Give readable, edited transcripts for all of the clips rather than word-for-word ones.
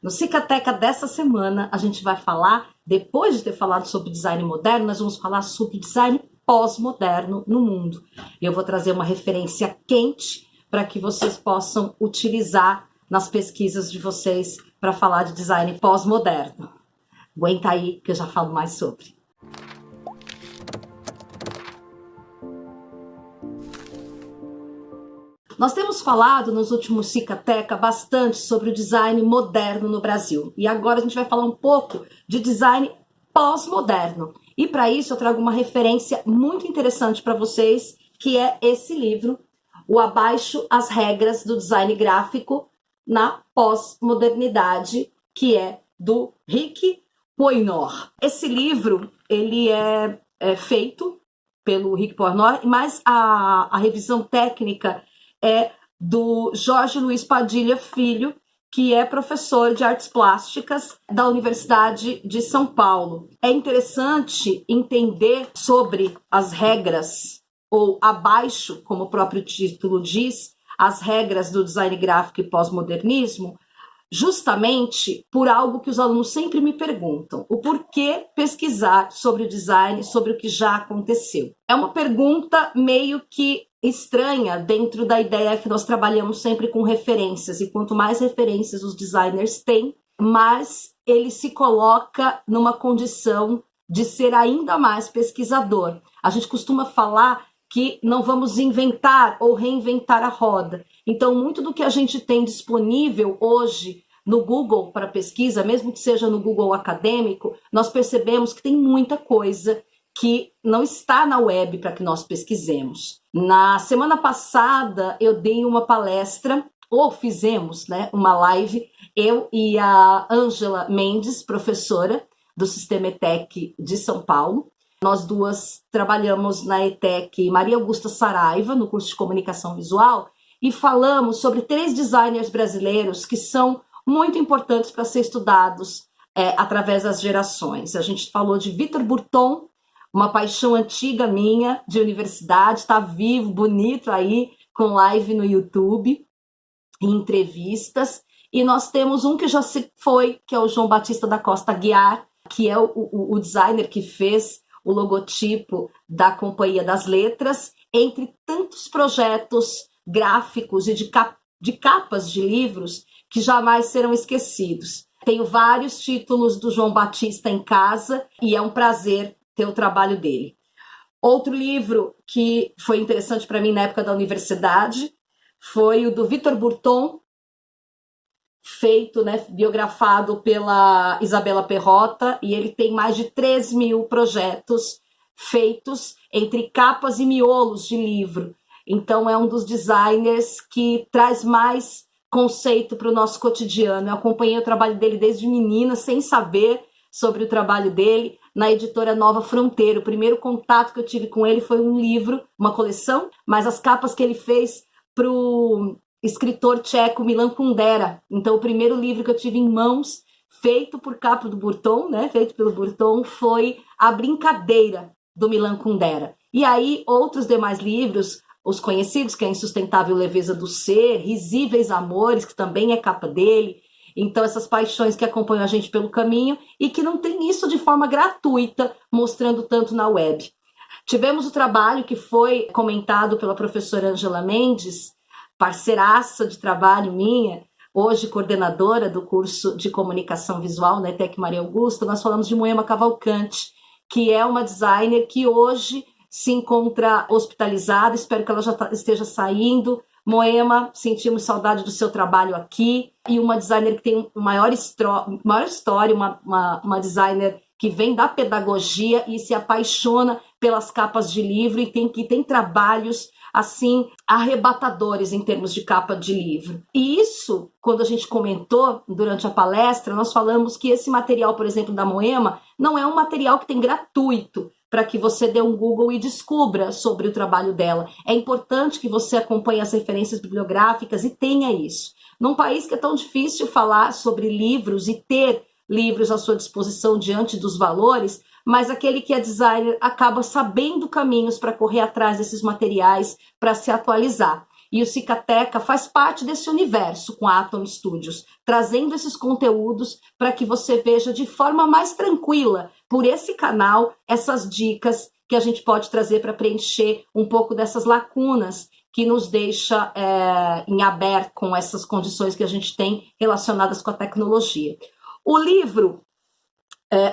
No Cicateca dessa semana, a gente vai falar, depois de ter falado sobre design moderno, nós vamos falar sobre design pós-moderno no mundo. Eu vou trazer uma referência quente para que vocês possam utilizar nas pesquisas de vocês para falar de design pós-moderno. Aguenta aí que eu já falo mais sobre. Nós temos falado nos últimos Cicateca bastante sobre o design moderno no Brasil. E agora a gente vai falar um pouco de design pós-moderno. E para isso eu trago uma referência muito interessante para vocês, que é esse livro, O Abaixo as Regras do Design Gráfico na Pós-Modernidade, que é do Rick Poynor. Esse livro ele é feito pelo Rick Poynor, mas a revisão técnica é do Jorge Luiz Padilha Filho, que é professor de artes plásticas da Universidade de São Paulo. É interessante entender sobre as regras, ou abaixo, como o próprio título diz, as regras do design gráfico e pós-modernismo, justamente por algo que os alunos sempre me perguntam: o porquê pesquisar sobre o design, sobre o que já aconteceu. É uma pergunta meio que estranha dentro da ideia que nós trabalhamos sempre com referências, e quanto mais referências os designers têm, mais ele se coloca numa condição de ser ainda mais pesquisador. A gente costuma falar que não vamos inventar ou reinventar a roda. Então, muito do que a gente tem disponível hoje no Google para pesquisa, mesmo que seja no Google acadêmico, nós percebemos que tem muita coisa que não está na web para que nós pesquisemos. Na semana passada, eu dei uma palestra, ou fizemos, uma live, eu e a Ângela Mendes, professora do Sistema ETEC de São Paulo. Nós duas trabalhamos na ETEC Maria Augusta Saraiva, no curso de comunicação visual, e falamos sobre 3 designers brasileiros que são muito importantes para ser estudados através das gerações. A gente falou de Victor Burton, uma paixão antiga minha de universidade, está vivo, bonito aí, com live no YouTube, em entrevistas. E nós temos um que já se foi, que é o João Batista da Costa Aguiar, que é o designer que fez o logotipo da Companhia das Letras, entre tantos projetos gráficos e de capas de livros que jamais serão esquecidos. Tenho vários títulos do João Batista em casa e é um prazer ter o trabalho dele. Outro livro que foi interessante para mim na época da foi o do Victor Burton, feito, biografado pela Isabela Perrotta, e ele tem mais de 3.000 projetos feitos entre capas e miolos de livro. Então é um dos designers que traz mais conceito para o nosso cotidiano. Eu acompanhei o trabalho dele desde menina, sem saber sobre o trabalho dele, na editora Nova Fronteira. O primeiro contato que eu tive com ele foi um livro, uma coleção, mas as capas que ele fez para o escritor tcheco Milan Kundera. Então, o primeiro livro que eu tive em mãos, feito por capa do Burton, feito pelo Burton, foi A Brincadeira, do Milan Kundera. E aí, outros demais livros, os conhecidos, que é Insustentável Leveza do Ser, Risíveis Amores, que também é capa dele. Então, essas paixões que acompanham a gente pelo caminho e que não tem isso de forma gratuita, mostrando tanto na web. Tivemos o trabalho que foi comentado pela professora Ângela Mendes, parceiraça de trabalho minha, hoje coordenadora do curso de comunicação visual na ETEC Maria Augusta. Nós falamos de Moema Cavalcante, que é uma designer que hoje se encontra hospitalizada, espero que ela já esteja saindo. Moema, sentimos saudade do seu trabalho aqui, e uma designer que tem maior história, uma designer que vem da pedagogia e se apaixona pelas capas de livro e tem trabalhos assim arrebatadores em termos de capa de livro. E isso, quando a gente comentou durante a palestra, nós falamos que esse material, por exemplo, da Moema, não é um material que tem gratuito para que você dê um Google e descubra sobre o trabalho dela. É importante que você acompanhe as referências bibliográficas e tenha isso. Num país que é tão difícil falar sobre livros e ter livros à sua disposição diante dos valores, mas aquele que é designer acaba sabendo caminhos para correr atrás desses materiais, para se atualizar. E o Cicateca faz parte desse universo com a Atom Studios, trazendo esses conteúdos para que você veja de forma mais tranquila, por esse canal, essas dicas que a gente pode trazer para preencher um pouco dessas lacunas que nos deixa em aberto com essas condições que a gente tem relacionadas com a tecnologia. O livro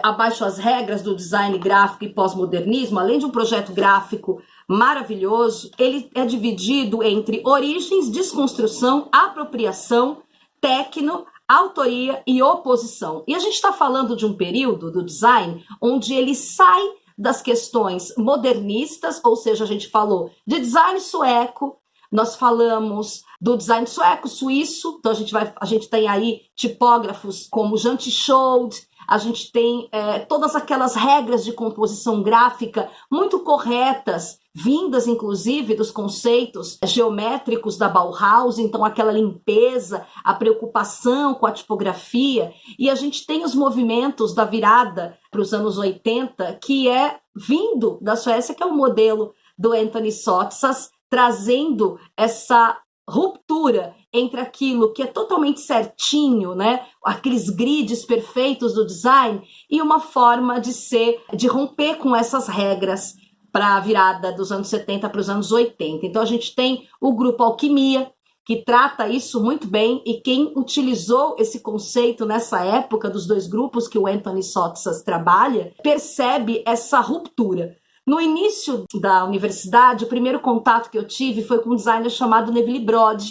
Abaixo as Regras do Design Gráfico e Pós-Modernismo, além de um projeto gráfico maravilhoso, ele é dividido entre origens, desconstrução, apropriação, tecno, autoria e oposição. E a gente está falando de um período do design onde ele sai das questões modernistas, ou seja, a gente falou de design sueco, nós falamos do design sueco-suíço, então a gente tem aí tipógrafos como Jean Tichod, a gente tem todas aquelas regras de composição gráfica muito corretas, vindas inclusive dos conceitos geométricos da Bauhaus, então aquela limpeza, a preocupação com a tipografia, e a gente tem os movimentos da virada para os anos 80, que é vindo da Suécia, que é o modelo do Anthony Sotsas, trazendo essa ruptura entre aquilo que é totalmente certinho, né? Aqueles grids perfeitos do design, e uma forma de romper com essas regras para a virada dos anos 70 para os anos 80. Então a gente tem o grupo Alquimia, que trata isso muito bem, e quem utilizou esse conceito nessa época dos dois grupos que o Anthony Sotsas trabalha, percebe essa ruptura. No início da universidade, o primeiro contato que eu tive foi com um designer chamado Neville Brod,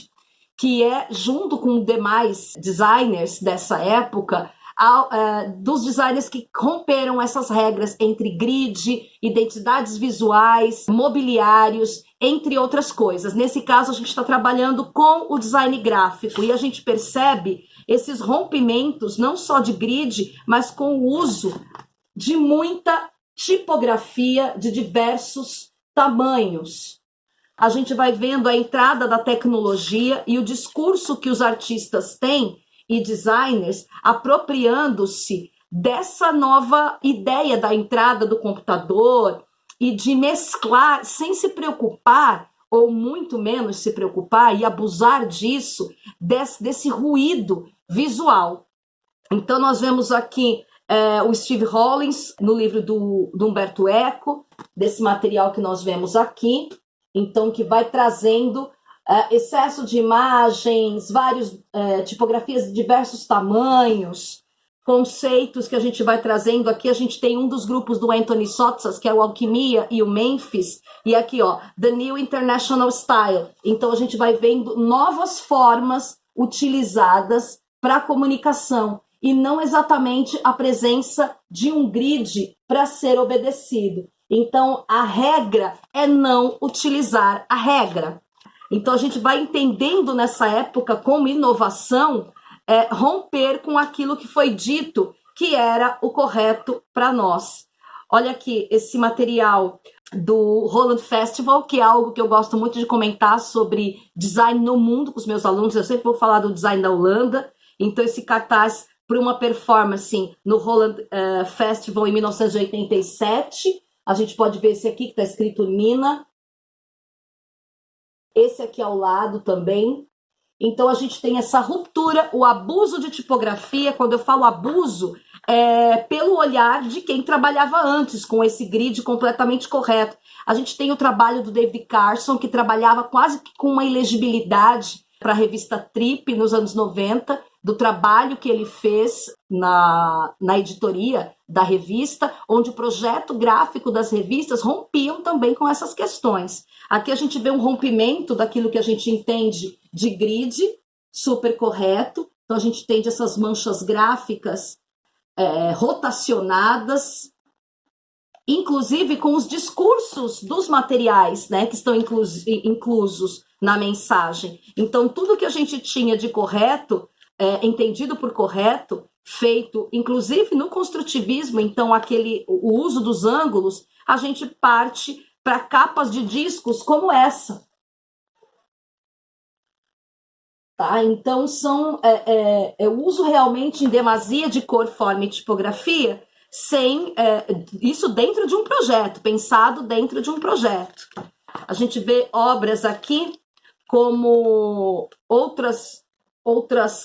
que é, junto com demais designers dessa época, dos designers que romperam essas regras entre grid, identidades visuais, mobiliários, entre outras coisas. Nesse caso, a gente está trabalhando com o design gráfico e a gente percebe esses rompimentos, não só de grid, mas com o uso de muita tipografia de diversos tamanhos. A gente vai vendo a entrada da tecnologia e o discurso que os artistas têm e designers apropriando-se dessa nova ideia da entrada do computador e de mesclar sem se preocupar, ou muito menos se preocupar e abusar disso, desse ruído visual. Então nós vemos aqui o Steve Rollins no livro do Umberto Eco, desse material que nós vemos aqui, então que vai trazendo excesso de imagens, várias tipografias de diversos tamanhos, conceitos que a gente vai trazendo aqui. A gente tem um dos grupos do Anthony Sotsas, que é o Alquimia e o Memphis, e aqui, ó, The New International Style. Então a gente vai vendo novas formas utilizadas para a comunicação, e não exatamente a presença de um grid para ser obedecido. Então a regra é não utilizar a regra. Então a gente vai entendendo nessa época como inovação romper com aquilo que foi dito que era o correto para nós. Olha aqui esse material do Holland Festival, que é algo que eu gosto muito de comentar sobre design no mundo com os meus alunos. Eu sempre vou falar do design da Holanda. Então esse cartaz para uma performance no Holland Festival em 1987. A gente pode ver esse aqui que está escrito Nina. Esse aqui ao lado também. Então a gente tem essa ruptura, o abuso de tipografia. Quando eu falo abuso, é pelo olhar de quem trabalhava antes com esse grid completamente correto. A gente tem o trabalho do David Carson, que trabalhava quase que com uma ilegibilidade para a revista Trip nos anos 90, do trabalho que ele fez na editoria da revista, onde o projeto gráfico das revistas rompiam também com essas questões. Aqui a gente vê um rompimento daquilo que a gente entende de grid, super correto. Então a gente entende essas manchas gráficas rotacionadas, inclusive com os discursos dos materiais, né, que estão inclusos na mensagem. Então tudo que a gente tinha de correto, entendido por correto, feito inclusive no construtivismo, então o uso dos ângulos, a gente parte para capas de discos como essa. Tá? Então eu uso realmente em demasia de cor, forma e tipografia, sem isso dentro de um projeto, pensado dentro de um projeto. A gente vê obras aqui como outras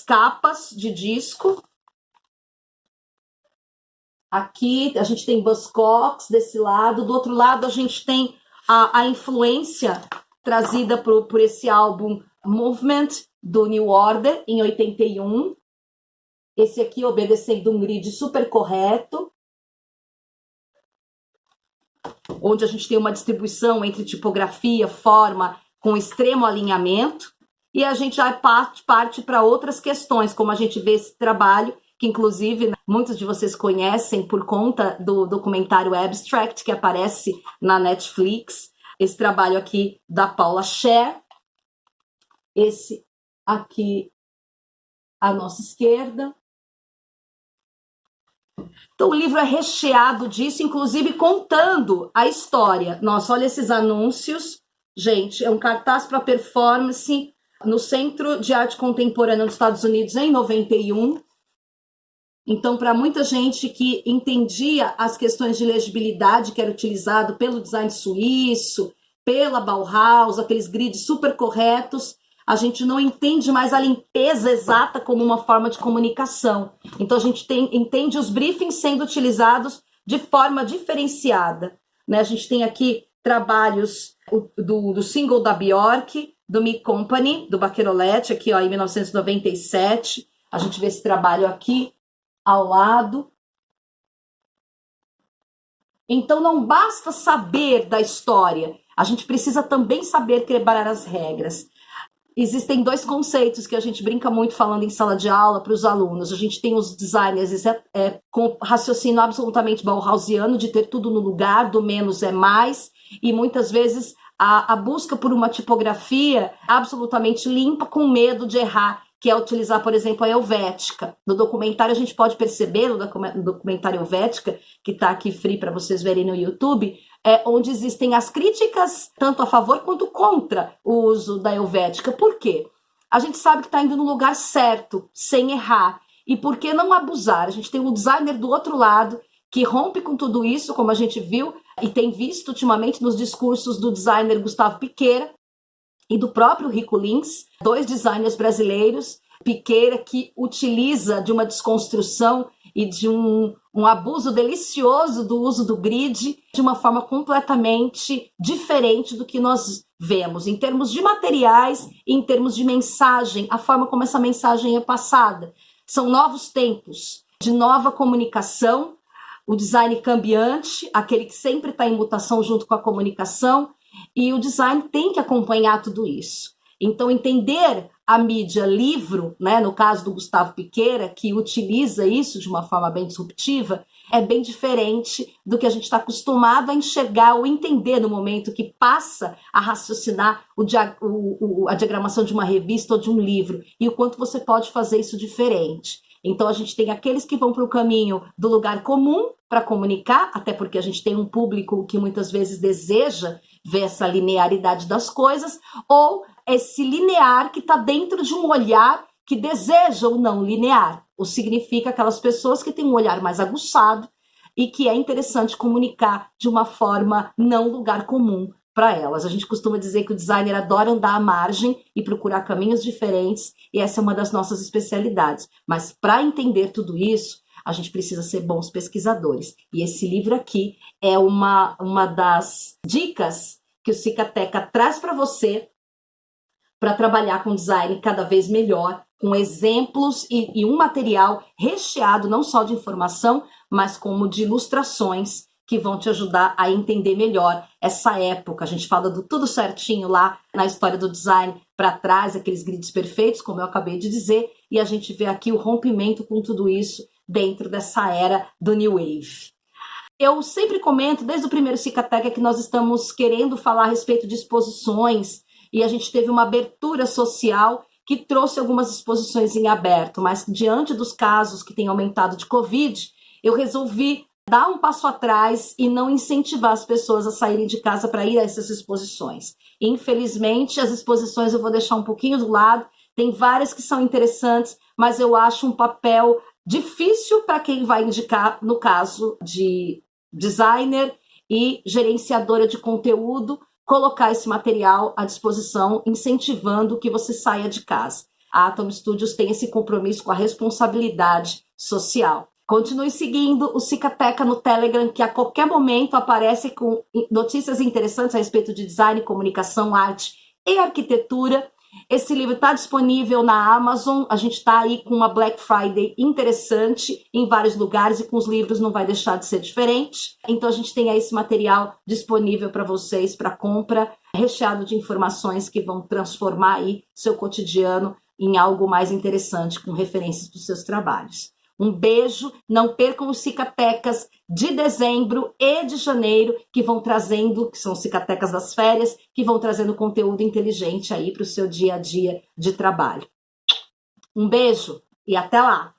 capas de disco. Aqui a gente tem Buzzcocks desse lado, do outro lado a gente tem a influência trazida por esse álbum Movement do New Order em 81. Esse aqui obedecendo um grid super correto, onde a gente tem uma distribuição entre tipografia, forma, com extremo alinhamento, e a gente já parte para outras questões, como a gente vê esse trabalho, que inclusive muitos de vocês conhecem por conta do documentário Abstract, que aparece na Netflix, esse trabalho aqui da Paula Scher, esse aqui à nossa esquerda. Então o livro é recheado disso, inclusive contando a história. Nossa, olha esses anúncios. Gente, é um cartaz para performance no Centro de Arte Contemporânea dos Estados Unidos em 91. Então, para muita gente que entendia as questões de legibilidade que era utilizado pelo design suíço, pela Bauhaus, aqueles grids super corretos, a gente não entende mais a limpeza exata como uma forma de comunicação. Então, a gente entende os briefings sendo utilizados de forma diferenciada, né? A gente tem aqui trabalhos do single da Bjork, do Me Company, do Bacherolet, aqui ó, em 1997. A gente vê esse trabalho aqui ao lado. Então, não basta saber da história, a gente precisa também saber quebrar as regras. Existem dois conceitos que a gente brinca muito falando em sala de aula para os alunos. A gente tem os designers com raciocínio absolutamente bauhausiano, de ter tudo no lugar, do menos é mais, e muitas vezes a busca por uma tipografia absolutamente limpa, com medo de errar, que é utilizar, por exemplo, a Helvética. No documentário a gente pode perceber, no documentário Helvética, que está aqui free para vocês verem no YouTube, onde existem as críticas, tanto a favor quanto contra o uso da Helvética. Por quê? A gente sabe que está indo no lugar certo, sem errar. E por que não abusar? A gente tem um designer do outro lado que rompe com tudo isso, como a gente viu e tem visto ultimamente nos discursos do designer Gustavo Piqueira e do próprio Rico Lins, dois designers brasileiros. Piqueira, que utiliza de uma desconstrução e de um abuso delicioso do uso do grid de uma forma completamente diferente do que nós vemos, em termos de materiais e em termos de mensagem, a forma como essa mensagem é passada. São novos tempos de nova comunicação, o design cambiante, aquele que sempre está em mutação junto com a comunicação, e o design tem que acompanhar tudo isso. Então, entender a mídia livro, né, no caso do Gustavo Piqueira, que utiliza isso de uma forma bem disruptiva, é bem diferente do que a gente está acostumado a enxergar ou entender no momento que passa a raciocinar a diagramação de uma revista ou de um livro, e o quanto você pode fazer isso diferente. Então, a gente tem aqueles que vão para o caminho do lugar comum para comunicar, até porque a gente tem um público que muitas vezes deseja ver essa linearidade das coisas, ou esse linear que está dentro de um olhar que deseja o não linear, o significa aquelas pessoas que têm um olhar mais aguçado e que é interessante comunicar de uma forma não lugar comum para elas. A gente costuma dizer que o designer adora andar à margem e procurar caminhos diferentes, e essa é uma das nossas especialidades. Mas para entender tudo isso, a gente precisa ser bons pesquisadores. E esse livro aqui é uma das dicas que o Cicateca traz para você para trabalhar com design cada vez melhor, com exemplos e um material recheado não só de informação, mas como de ilustrações que vão te ajudar a entender melhor essa época. A gente fala do tudo certinho lá na história do design para trás, aqueles grids perfeitos, como eu acabei de dizer, e a gente vê aqui o rompimento com tudo isso dentro dessa era do New Wave. Eu sempre comento, desde o primeiro Cicateca, que nós estamos querendo falar a respeito de exposições, e a gente teve uma abertura social que trouxe algumas exposições em aberto, mas diante dos casos que têm aumentado de Covid, eu resolvi dar um passo atrás e não incentivar as pessoas a saírem de casa para ir a essas exposições. Infelizmente, as exposições eu vou deixar um pouquinho do lado, tem várias que são interessantes, mas eu acho um papel difícil para quem vai indicar, no caso de designer e gerenciadora de conteúdo, colocar esse material à disposição, incentivando que você saia de casa. A Atom Studios tem esse compromisso com a responsabilidade social. Continue seguindo o Cicateca no Telegram, que a qualquer momento aparece com notícias interessantes a respeito de design, comunicação, arte e arquitetura. Esse livro está disponível na Amazon, a gente está aí com uma Black Friday interessante em vários lugares e com os livros não vai deixar de ser diferente. Então a gente tem aí esse material disponível para vocês para compra, recheado de informações que vão transformar aí seu cotidiano em algo mais interessante, com referências para os seus trabalhos. Um beijo, não percam os Cicatecas de dezembro e de janeiro, que vão trazendo, que são Cicatecas das férias, que vão trazendo conteúdo inteligente aí para o seu dia a dia de trabalho. Um beijo e até lá!